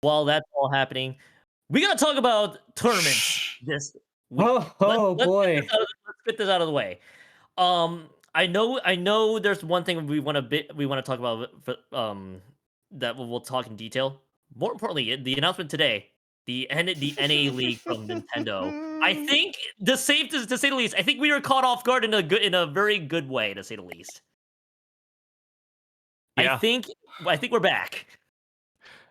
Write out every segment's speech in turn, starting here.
while that's all happening, we gotta talk about tournaments. This we Oh, oh boy. let's get this out of the way. I know there's one thing we wanna talk about that we'll talk in detail. More importantly, the announcement today, the NA League from Nintendo. I think the safe to say the least, I think we were caught off guard in a very good way, to say the least. I Yeah. think I think we're back.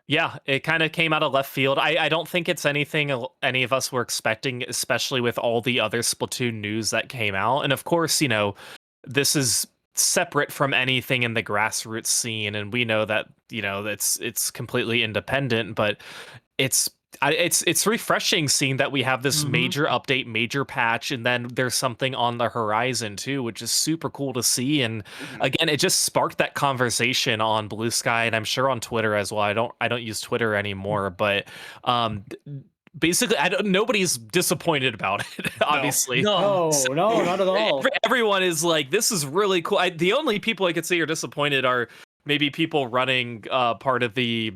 Yeah, it kind of came out of left field. I don't think it's anything any of us were expecting, especially with all the other Splatoon news that came out. And of course, this is separate from anything in the grassroots scene, and we know that it's completely independent. But it's it's refreshing seeing that we have this Hmm. major update, major patch, and then there's something on the horizon too, which is super cool to see. And Mhm. again, it just sparked that conversation on Blue Sky, and I'm sure on Twitter as well. I don't use Twitter anymore, but um, basically, I don't. Nobody's disappointed about it, No. obviously. No. So, No, no, not at all. everyone is like, "This is really cool." The only people I could say are disappointed are maybe people running part of the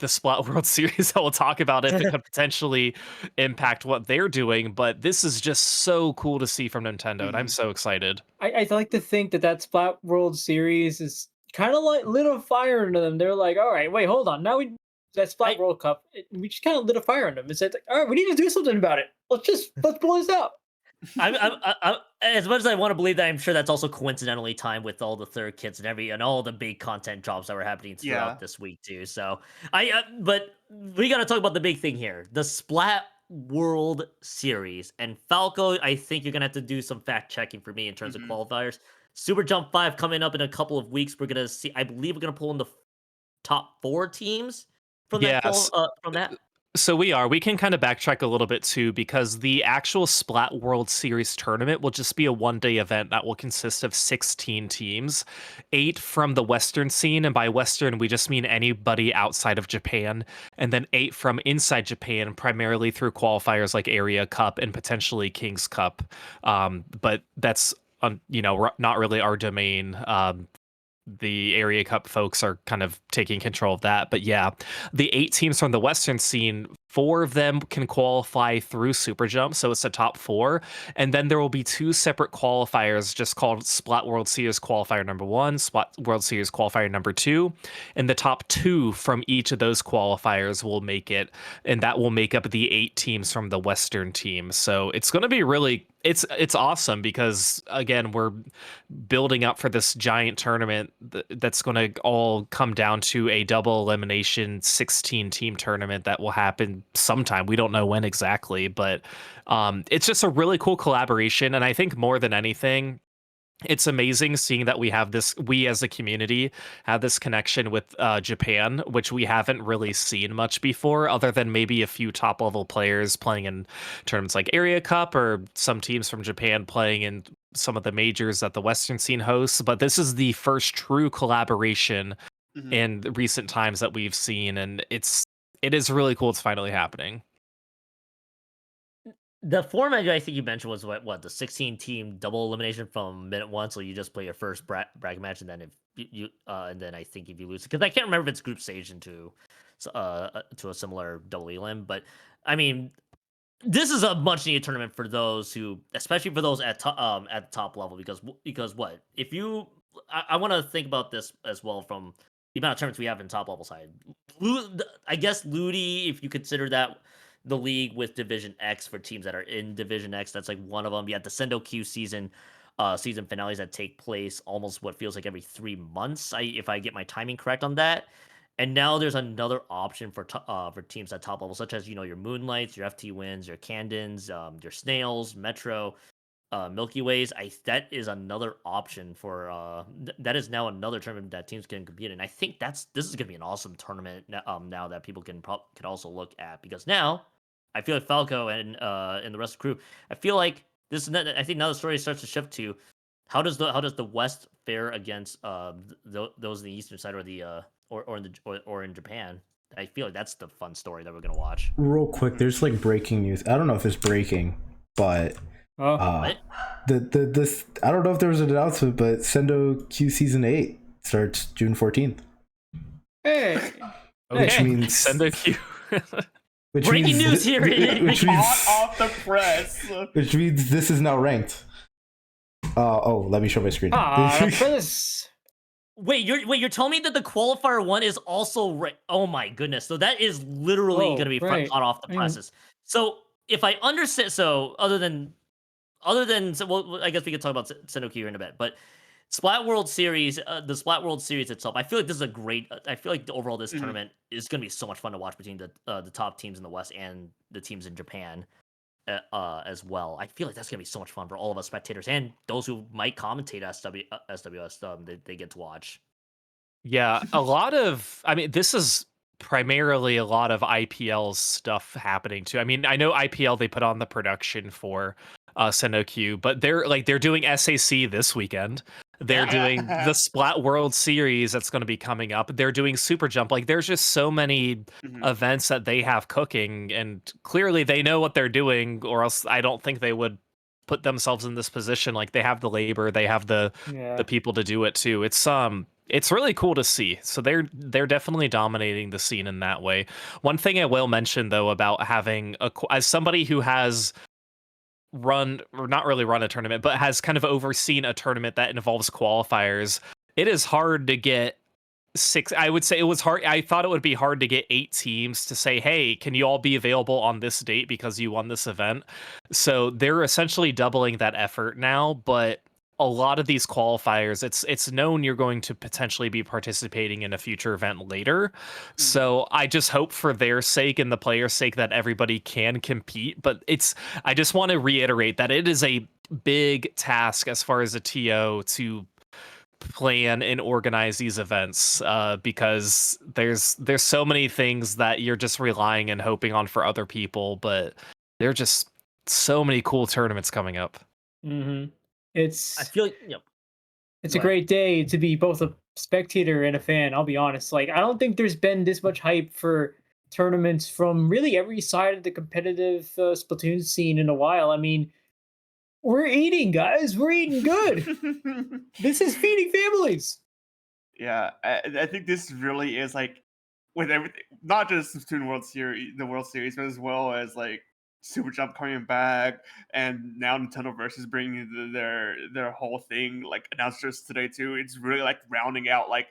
Splat World Series that we'll talk about if it could potentially impact what they're doing. But this is just so cool to see from Nintendo, and I'm Mhm. so excited. I like to think that that Splat World Series is kind of like lit a fire into them. They're like, all right, wait, hold on. Now we that Splat I World Cup, we just kind of lit a fire in them. It's like, all right, we need to do something about it. Let's blow this out. I'm as much as I want to believe that, I'm sure that's also coincidentally timed with all the third kits and all the big content drops that were happening Yeah. throughout this week too. So but we got to talk about the big thing here: the Splat World Series. And Falco, I think you're gonna have to do some fact checking for me in terms of Mhm. qualifiers. Super Jump 5 coming up in a couple of weeks. We're gonna see. I believe we're gonna pull in the top four teams Yes. from that. So we can kind of backtrack a little bit too, because the actual Splat World Series tournament will just be a 1 day event that will consist of 16 teams, 8 from the Western scene. And by Western, we just mean anybody outside of Japan, and then 8 from inside Japan, primarily through qualifiers like Area Cup and potentially King's Cup. But that's, not really our domain. The area cup folks are kind of taking control of that. But yeah, the 8 teams from the Western scene, 4 of them can qualify through Super Jump. So it's the top 4. And then there will be 2 separate qualifiers just called Splat World Series Qualifier number 1, Splat World Series Qualifier number 2. And the top 2 from each of those qualifiers will make it. And that will make up the 8 teams from the Western team. So it's going to be really, it's awesome because again, we're building up for this giant tournament that's going to all come down to a double elimination 16 team tournament that will happen sometime. We don't know when exactly, but it's just a really cool collaboration. And I think more than anything, it's amazing seeing that we as a community have this connection with Japan, which we haven't really seen much before, other than maybe a few top level players playing in tournaments like Area Cup, or some teams from Japan playing in some of the majors that the Western scene hosts. But this is the first true collaboration Mhm. in the recent times that we've seen, and it is really cool. It's finally happening. The format I think you mentioned was the 16 team double elimination from minute one, so you just play your first bracket match, and then if and then I think if you lose, because I can't remember if it's group stage to a similar double elim, but I mean this is a much needed tournament for those who, especially for those at the top level, because what if you I want to think about this as well from the amount of tournaments we have in top level side. I guess Ludi, if you consider that the league with Division X for teams that are in Division X, that's like one of them. You have the Sendo Q season finales that take place almost what feels like every 3 months. If I get my timing correct on that. And now there's another option for teams at top level, such as your Moonlights, your FT Wins, your Candons, your Snails, Metro, Milky Ways. That is another option for that is now another tournament that teams can compete in. I think this is gonna be an awesome tournament now that people can also look at, because now I feel like Falco and the rest of the crew. I feel like I think now the story starts to shift to how does the West fare against those in the Eastern side, or the or in Japan. I feel like that's the fun story that we're gonna watch. Real quick, there's like breaking news. I don't know if it's breaking, but Oh, uh What? this I don't know if there was an announcement, but Sendo Q season 8 starts June 14th. hey. Okay, means- send a queue. Which Breaking means news here. Which means Hot off the press. which means this is now ranked. Let me show my screen. For this. Wait, you're telling me that the qualifier one is also oh my goodness. So that is literally Oh, going to be right. hot off the presses. So if I understand, so other than so, well, I guess we could talk about Senoku in a bit, but Splat World Series, the Splat World Series itself, I feel like this is a great. I feel like overall this tournament is going to be so much fun to watch between the top teams in the West and the teams in Japan. As well, I feel like that's gonna be so much fun for all of us spectators and those who might commentate SWS. They get to watch. Yeah, a lot of, I mean, this is primarily a lot of IPL stuff happening too. I mean, I know IPL, they put on the production for Senokyu, but they're doing SAC this weekend. They're doing the Splat World Series that's going to be coming up. They're doing Super Jump. Like, there's just so many events that they have cooking, and clearly they know what they're doing, or else I don't think they would put themselves in this position. Like, they have the labor, they have the people to do it too. It's really cool to see. So they're definitely dominating the scene in that way. One thing I will mention though about having as somebody who has run, or not really run a tournament, but has kind of overseen a tournament that involves qualifiers, it is hard to get I would say it was hard. I thought it would be hard to get 8 teams to say, hey, can you all be available on this date because you won this event? So they're essentially doubling that effort now, but a lot of these qualifiers, it's known you're going to potentially be participating in a future event later. So I just hope for their sake and the players' sake that everybody can compete. But I just want to reiterate that it is a big task as far as a TO to plan and organize these events, because there's so many things that you're just relying and hoping on for other people, but there are just so many cool tournaments coming up. I feel like it's Go a great day to be both a spectator and a fan. I'll be honest. Like, I don't think there's been this much hype for tournaments from really every side of the competitive Splatoon scene in a while. I mean, we're eating, guys. We're eating good. This is feeding families. Yeah, I think this really is like with everything, not just the Student World Series, the World Series, but as well as like Super Jump coming back, and now Nintendo Versus bringing their whole thing like announced just today too. It's really like rounding out like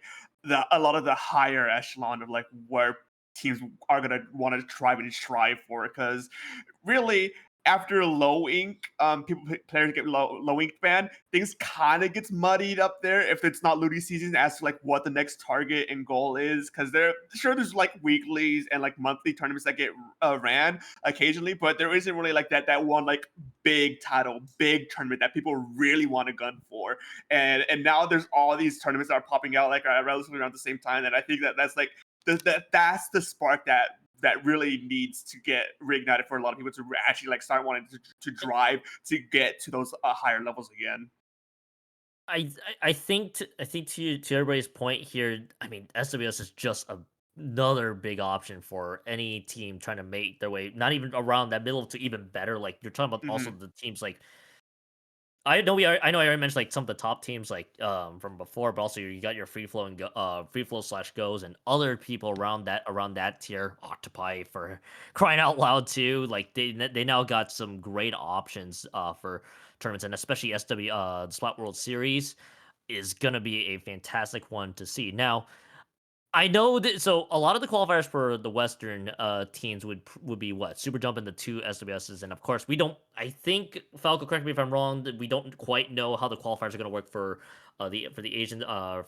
a lot of the higher echelon of like where teams are gonna want to try and strive for, because really after low ink, players get low ink banned, things kind of gets muddied up there if it's not Ludi season as to like what the next target and goal is, because there's like weeklies and like monthly tournaments that get ran occasionally, but there isn't really like that one like big title, big tournament that people really want to gun for, and now there's all these tournaments that are popping out like relatively around the same time, and I think that's like that's the spark that really needs to get reignited for a lot of people to actually like start wanting to drive to get to those higher levels again. I think to everybody's point here, I mean SWS is just another big option for any team trying to make their way, not even around that middle to even better. Like you're talking about also the teams like I know I already mentioned like some of the top teams like from before, but also you got your free flow and free flow / goes and other people around that tier, Octopi for crying out loud too. Like they now got some great options for tournaments, and especially the Splat World Series is gonna be a fantastic one to see. Now I know that, so a lot of the qualifiers for the Western teams would be what Super Jump and the 2 SWSs, and of course we don't. I think Falco, correct me if I'm wrong, that we don't quite know how the qualifiers are going to work for the Asian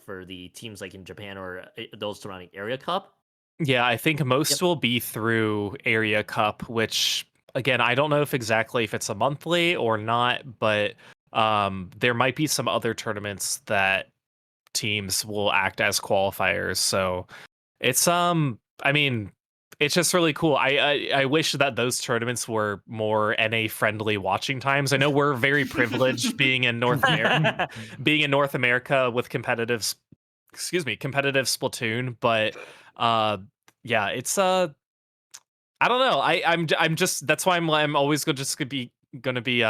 for the teams like in Japan or those surrounding Area Cup. Yeah, I think most will be through Area Cup, which again, I don't know if it's a monthly or not, but there might be some other tournaments that teams will act as qualifiers. So it's I mean, it's just really cool. I wish that those tournaments were more NA friendly watching times. I know we're very privileged being in North America with competitive Splatoon, but yeah, it's I don't know. I'm just, that's why I'm always gonna be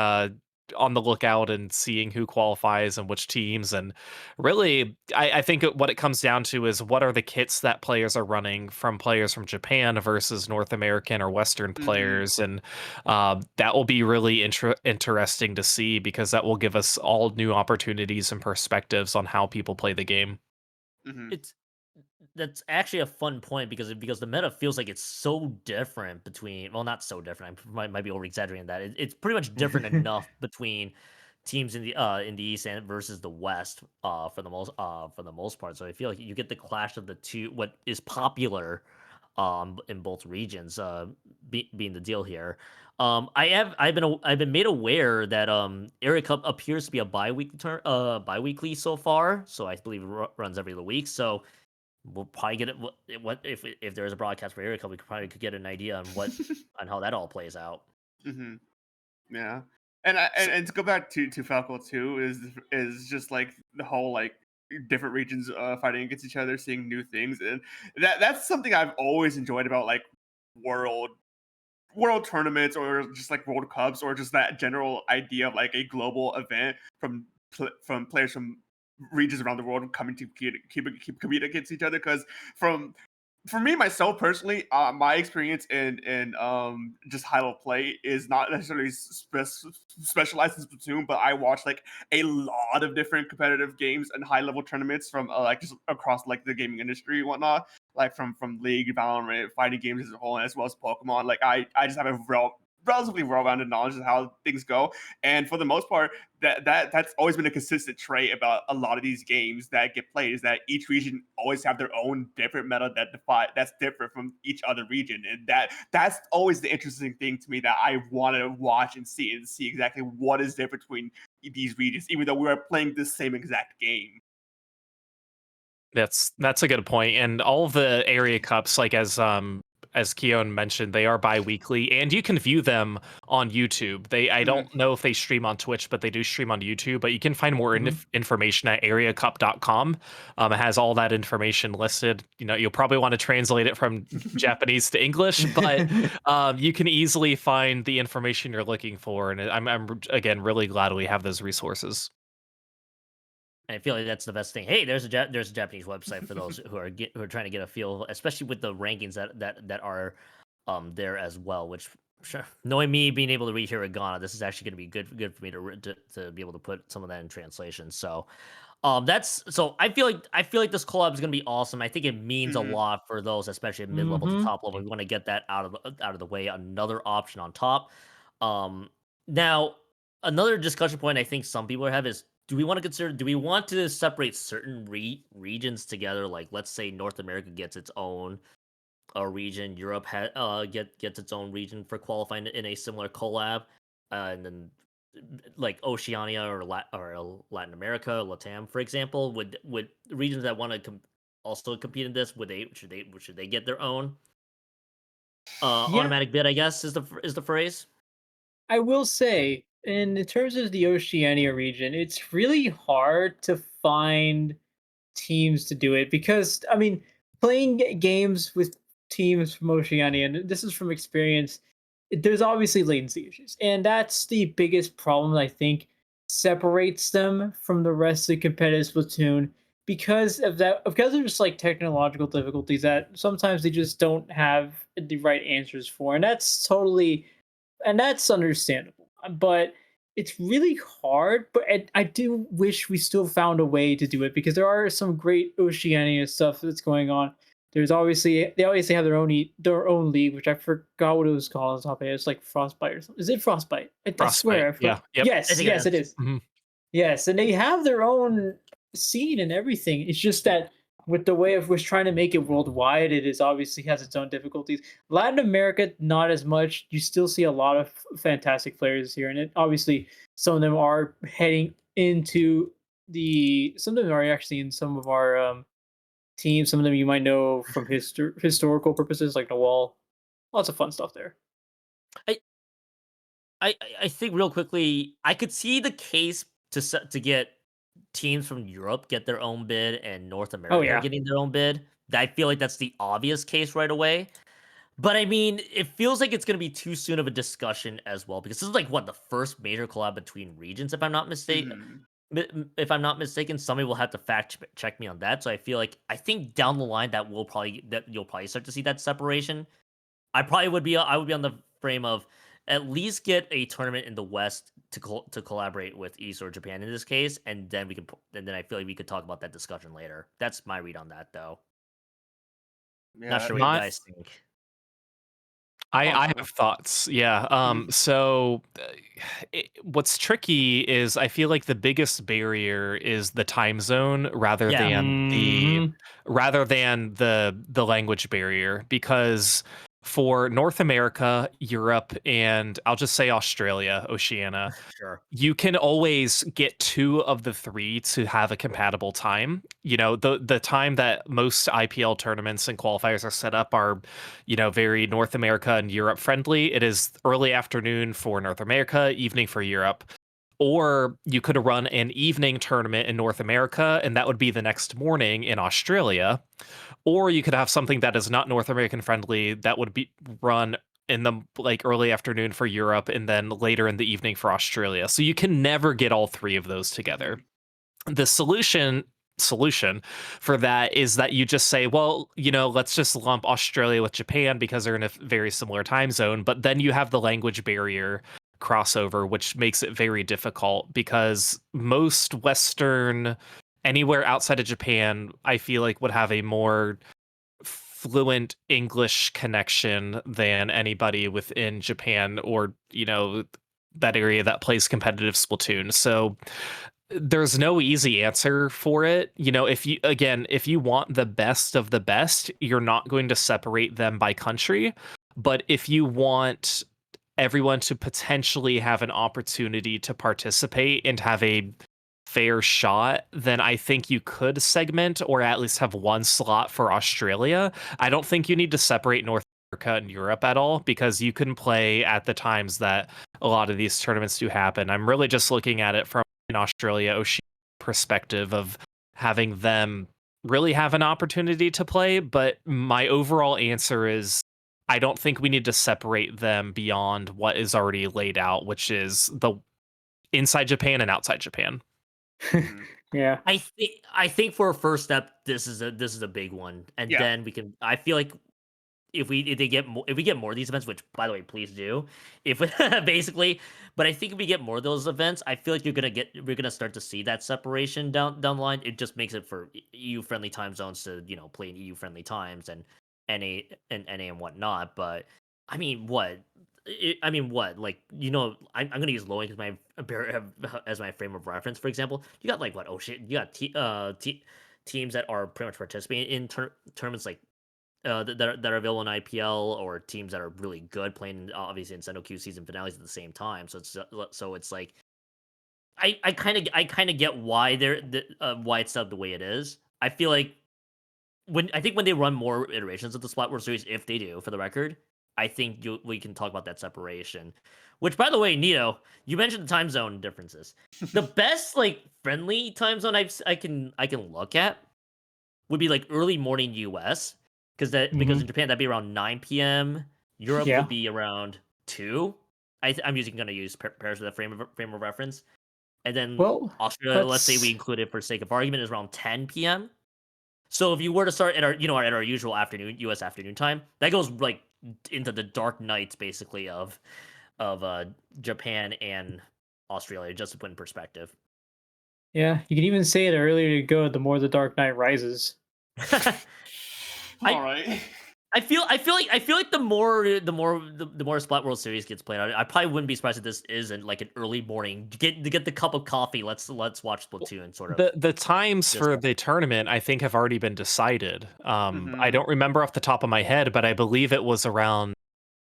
on the lookout and seeing who qualifies and which teams. And really, I think what it comes down to is what are the kits that players are running from players from Japan versus North American or Western Hmm. players. And that will be really interesting to see because that will give us all new opportunities and perspectives on how people play the game. Hmm. It's That's actually a fun point because the meta feels like it's so different between, well, not so different. I might be over exaggerating that. It's pretty much different enough between teams in the East and versus the West for the most part. So I feel like you get the clash of the two, what is popular in both regions, being the deal here. I've been made aware that Area Cup appears to be a bi-weekly so far. So I believe it runs every other week. So we'll probably get it. What if there is a broadcast for Area Cup, we could get an idea on on how that all plays out. Hmm. Yeah, and to go back to Falco 2 is just like the whole like different regions fighting against each other, seeing new things, and that's something I've always enjoyed about like world world tournaments or just like World Cups or just that general idea of like a global event from players from regions around the world coming to keep competing against each other. Because from for me myself personally, my experience in just high level play is not necessarily specialized in Splatoon, but I watch like a lot of different competitive games and high level tournaments from like just across like the gaming industry and whatnot, like from League, Valorant, fighting games as a whole, as well as Pokemon. Like I just have a relatively well-rounded knowledge of how things go, and for the most part, that's always been a consistent trait about a lot of these games that get played is that each region always have their own different meta that's different from each other region, and that's always the interesting thing to me that I want to watch and see exactly what is different between these regions, even though we are playing the same exact game. That's a good point. And all of the area cups, like as Keon mentioned, they are bi-weekly and you can view them on YouTube. I Mhm. don't know if they stream on Twitch, but they do stream on YouTube. But you can find more Mhm. information at areacup.com. It has all that information listed. You know, you'll probably want to translate it from Japanese to English, but you can easily find the information you're looking for. And I'm again really glad we have those resources. And I feel like that's the best thing. Hey, there's a Japanese website for those who are trying to get a feel, especially with the rankings that are there as well. Which, sure, knowing me being able to read hiragana, this is actually going to be good for me to be able to put some of that in translation. So that's so I feel like this collab is gonna be awesome. I think it means a Mhm. lot for those, especially at mid level to Mhm. top level. We want to get that out of the way. Another option on top. Um, Now another discussion point I think some people have is do we want to separate certain regions together? Like let's say North America gets its own region, Europe gets its own region for qualifying in a similar collab, and then like Oceania or Latin America, Latam, for example, would regions that want to also compete in this should they get their own Yeah, automatic bid? I guess is the phrase. I will say, in terms of the Oceania region, it's really hard to find teams to do it because I mean, playing games with teams from Oceania, and this is from experience, there's obviously latency issues, and that's the biggest problem I think separates them from the rest of the competitive Splatoon because of that. Because of just like technological difficulties that sometimes they just don't have the right answers for, and that's understandable. But it's really hard. But I do wish we still found a way to do it because there are some great Oceania stuff that's going on. They obviously have their own league, which I forgot what it was called on top of it. It's like Frostbite or something. Is it Frostbite? I swear. Frostbite. Yeah. Yep. I Yes, think it yes, it is. is. Mhm. Yes, and they have their own scene and everything. It's just that with the way of was trying to make it worldwide, it is obviously has its own difficulties. Latin America, not as much. You still see a lot of fantastic players here, and obviously some of them are heading into some of them are actually in some of our teams. Some of them you might know from historical purposes, like Noel. Lots of fun stuff there. I I think real quickly, I could see the case to get teams from Europe get their own bid and North Oh America yeah. getting their own bid. I feel like that's the obvious case right away. But I mean, it feels like it's going to be too soon of a discussion as well because this is like what the first major collab between regions, if I'm not mistaken. Mhm. If I'm not mistaken, somebody will have to check me on that. So I think down the line that you'll probably start to see that separation. I would be on the frame of at least get a tournament in the West to collaborate with East or Japan in this case, and then and then I feel like we could talk about that discussion later. That's my read on that, though. Yeah, Not that sure what you My makes guys think. I Oh, have thoughts. Yeah. Mhm. So what's tricky is I feel like the biggest barrier is the time zone Yeah, Mhm. rather than the language barrier because for North America, Europe, and I'll just say Australia, Oceania, sure. you can always get two of the three to have a compatible time. You know, the time that most IPL tournaments and qualifiers are set up are, very North America and Europe friendly. It is early afternoon for North America, evening for Europe. Or you could run an evening tournament in North America, and that would be the next morning in Australia. Or you could have something that is not North American friendly that would be run in the like early afternoon for Europe and then later in the evening for Australia. So you can never get all three of those together. Mhm. The solution for that is that you just say, well, let's just lump Australia with Japan because they're in a very similar time zone, but then you have the language barrier crossover, which makes it very difficult because most Western anywhere outside of Japan, I feel like would have a more fluent English connection than anybody within Japan or, that area that plays competitive Splatoon. So there's no easy answer for it. If you want the best of the best, you're not going to separate them by country. But if you want everyone to potentially have an opportunity to participate and have a fair shot, then I think you could segment or at least have one slot for Australia. I don't think you need to separate North America and Europe at all because you can play at the times that a lot of these tournaments do happen. I'm really just looking at it from an Australia Oceania perspective of having them really have an opportunity to play. But my overall answer is I don't think we need to separate them beyond what is already laid out, which is the inside Japan and outside Japan. Mhm. Yeah. I think for a first step, this is a big one, and Yeah. then we can. I feel like if we get more of these events, which by the way, please do, if basically, but I think if we get more of those events, I feel like we're gonna start to see that separation down the line. It just makes it for EU friendly time zones to play in EU friendly times and NA and whatnot. But I mean, what? Like I'm gonna use Lowing as my frame of reference. For example, you got like what? Oh shit, you got teams that are pretty much participating in tournaments like that are available in IPL or teams that are really good playing obviously in Sendo Q season finales at the same time. So it's like I kind of get why why it's set up the way it is. I feel like when they run more iterations of the Splat World Series, if they do, for the record, I think we can talk about that separation. Which, by the way, Nito, you mentioned the time zone differences. The best like friendly time zone I can look at would be like early morning US because in Mhm. Japan that'd be around 9 p.m. Europe Yeah. would be around 2. I'm using gonna use Paris as a frame of reference, and then Well, Australia, let's say we let's include it for sake of argument, is around 10 p.m. So if you were to start at our usual afternoon US afternoon time, that goes like into the dark nights basically of Japan and Australia, just to put in perspective. yeah, you can even say it earlier you go, the more the Dark Knight rises. I All right. I feel like the more Splat World Series gets played, I probably wouldn't be surprised if this isn't like an early morning. Get the cup of coffee. Let's watch Splatoon. Sort of. The times Just for the tournament, I think, have already been decided. I Mhm. don't remember off the top of my head, but I believe it was around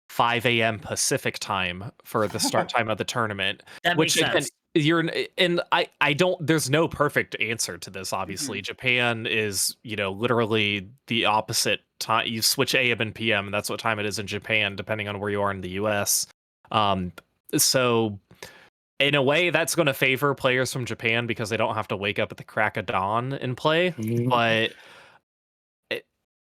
5 a.m. Pacific time for the start time of the tournament, that makes which again, sense. I don't there's no perfect answer to this, obviously. Mhm. Japan is, literally the opposite time. You switch AM and PM, and that's what time it is in Japan, depending on where you are in the US. Um, so in a way, that's going to favor players from Japan because they don't have to wake up at the crack of dawn and play. Mhm. But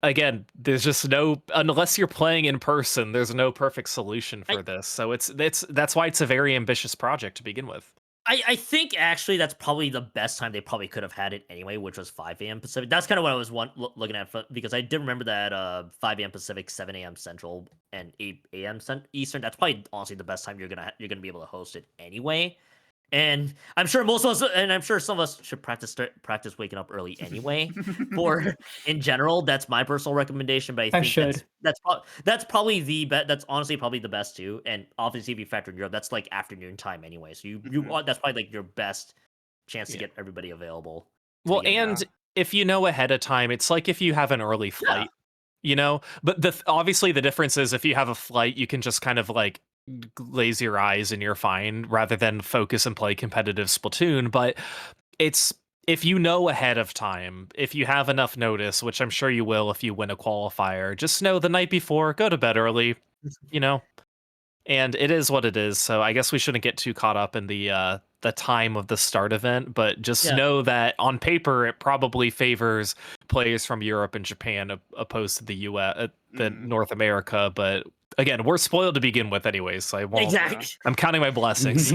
again, there's just no, unless you're playing in person, there's no perfect solution I, for this. So that's why it's a very ambitious project to begin with. I think actually that's probably the best time they probably could have had it anyway, which was 5 a.m. Pacific. That's kind of what I was looking at because I did remember that 5 a.m. Pacific, 7 a.m. Central, and 8 a.m. Eastern. That's probably honestly the best time you're gonna be able to host it anyway. And I'm sure most of us, and I'm sure some of us should practice waking up early anyway. For in general, that's my personal recommendation. But I I think should. that's probably the best. That's honestly probably the best too. And obviously, if you factor in Europe, that's like afternoon time anyway. So that's probably like your best chance to Yeah. get everybody available. Well, begin and with. if you know ahead of time, it's like if you have an early Yeah, flight, you know. But obviously the difference is if you have a flight, you can just kind of like glaze your eyes and you're fine, rather than focus and play competitive Splatoon. But it's, if you know ahead of time, if you have enough notice, which I'm sure you will if you win a qualifier, just know the night before, go to bed early, you know. And it is what it is. So I guess we shouldn't get too caught up in the time of the start event, but just yeah, know that on paper it probably favors players from Europe and Japan opposed to the US, the Mm. North America. But again, we're spoiled to begin with, anyways. So I won't. exactly. I'm counting my blessings.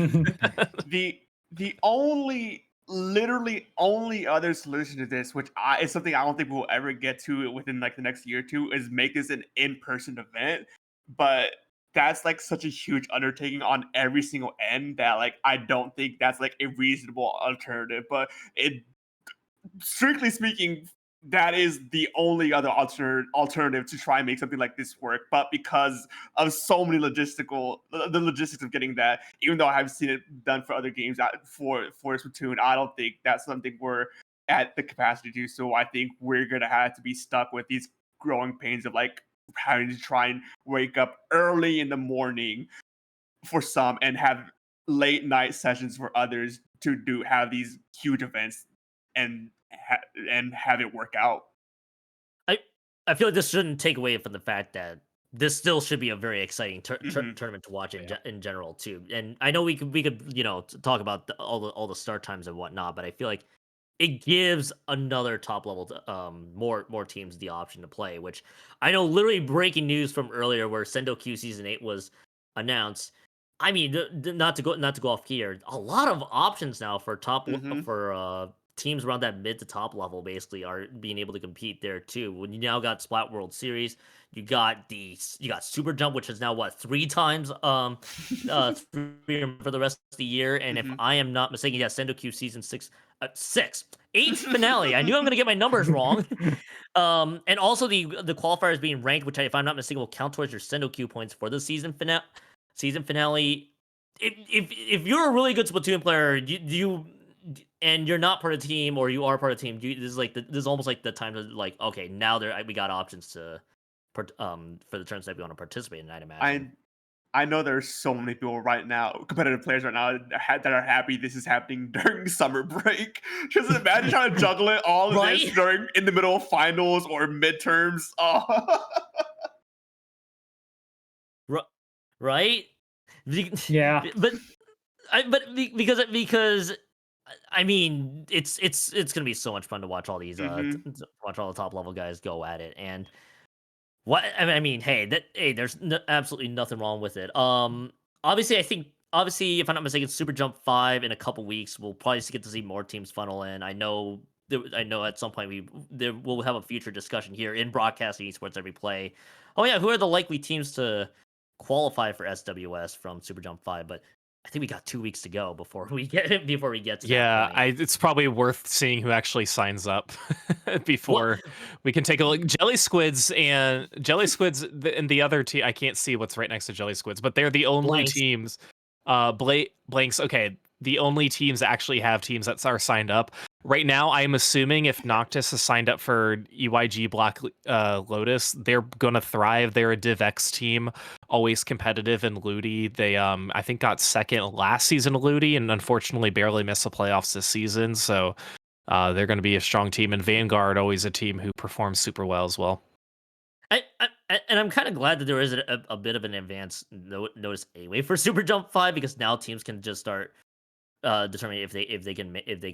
The only literally only other solution to this, which is something I don't think we'll ever get to within like the next year or two, is make this an in-person event. But that's like such a huge undertaking on every single end that like I don't think that's like a reasonable alternative. But it, strictly speaking, that is the only other alternative to try and make something like this work. But because of so many the logistics of getting that, even though I have seen it done for other games for Splatoon, I don't think that's something we're at the capacity to do. So I think we're gonna have to be stuck with these growing pains of like having to try and wake up early in the morning for some and have late night sessions for others to have these huge events and and have it work out. I I feel like this shouldn't take away from the fact that this still should be a very exciting Mhm. tournament to watch Yeah. in general too. And I know we could talk about all the start times and whatnot, but I feel like it gives another top level more teams the option to play. Which I know literally breaking news from earlier where Sendo Q season 8 was announced. I mean, not to go off here. A lot of options now for Mhm. for teams around that mid to top level basically are being able to compete there too. When you now got Splat World Series, you got Super Jump, which is now what 3 times for the rest of the year. And if Mhm. I am not mistaken, yeah, Sendo Q season 6, 8 finale. I knew I'm gonna get my numbers wrong. And also the qualifiers being ranked, which if I'm not mistaken will count towards your Sendo Q points for the season finale. If you're a really good Splatoon player, and you're not part of the team, or you are part of the team, this is like this is almost like the time to like, okay, now we got options to for the turns that we want to participate in. I'd imagine. I know there's so many people right now, competitive players right now, that are happy this is happening during summer break. Just imagine trying to juggle it all of this Right? in the middle of finals or midterms. Oh. Ru- right? Yeah. But because I mean it's gonna be so much fun to watch all these Mhm. watch all the top level guys go at it. And I mean, hey, there's absolutely nothing wrong with it. Obviously, I think obviously, if I'm not mistaken, Super Jump 5 in a couple weeks, we'll probably get to see more teams funnel in. I know at some point we'll have a future discussion here in broadcasting esports every play. Oh yeah, who are the likely teams to qualify for SWS from Super Jump 5? But I think we got 2 weeks to go before we get to that Yeah, point. it's probably worth seeing who actually signs up What before we can take a look. Jelly Squids and the other team. I can't see what's right next to Jelly Squids, but they're the only blanks? teams. Blanks. Okay, the only teams that actually have teams that are signed up right now. I'm assuming if Noctis has signed up for EYG Black Lotus, they're gonna thrive. They're a DivX team, always competitive and Ludi. They I think got second last season of Ludi and unfortunately barely missed the playoffs this season. So they're going to be a strong team. And Vanguard, always a team who performs super well as well. And I'm kind of glad that there is a bit of an advance notice anyway for Super Jump 5 because now teams can just start determine if they can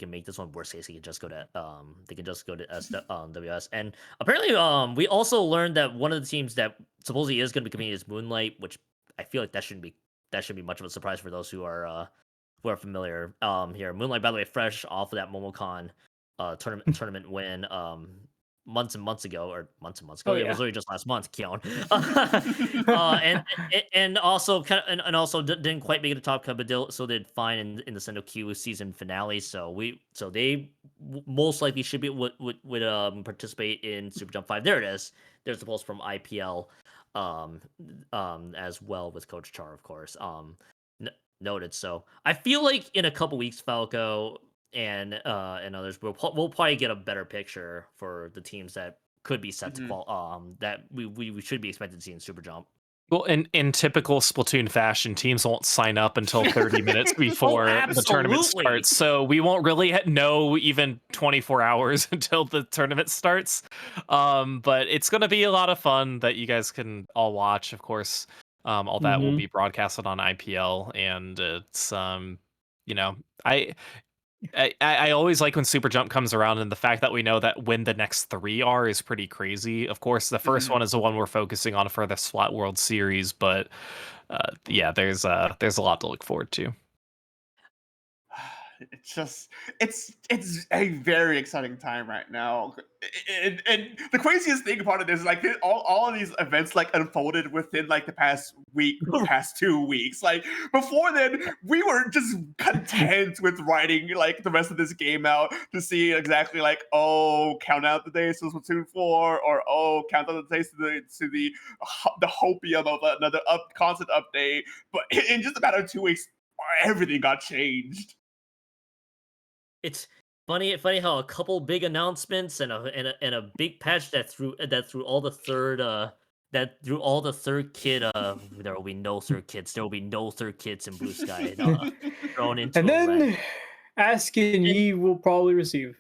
make this one. Worst case, they can just go to WS. And apparently, we also learned that one of the teams that supposedly is going to be competing is Moonlight, which I feel like that shouldn't be much of a surprise for those who are familiar. Here, Moonlight, by the way, fresh off of that MomoCon tournament win. Months and months ago, or months and months ago. Oh, It yeah. was literally just last month, Keon. And also and also didn't quite make it to top cut, but so did fine in the Sendo Q season finale. So they most likely should be would participate in Super Jump 5. There it is. There's the post from IPL, as well with Coach Char, of course. Noted. So I feel like in a couple weeks, Falco and others, we'll probably get a better picture for the teams that could be set to that we should be expected to see in Super Jump. Well, in typical Splatoon fashion, teams won't sign up until 30 minutes before the tournament absolutely. starts. So we won't really know even 24 hours until the tournament starts. But it's going to be a lot of fun that you guys can all watch. Of course, all that will be broadcasted on IPL, and it's you know, I always like when Super Jump comes around, and the fact that we know that when the next 3 are is pretty crazy. Of course, the first one is the one we're focusing on for the Splat World Series, but yeah, there's a lot to look forward to. It's just it's a very exciting time right now, and the craziest thing about it is like all of these events like unfolded within like the past week, past 2 weeks. Like before then, we were just content with writing like the rest of this game out to see exactly like, oh, count out the days to Splatoon 4, or oh, count out the days to the hopium of another content update. But in just a matter of 2 weeks, everything got changed. It's funny how a couple big announcements and a big patch that threw all the third kid. There will be no third kids. There will be no third kids in Blue Sky thrown into And a red. then ask and ye will probably receive.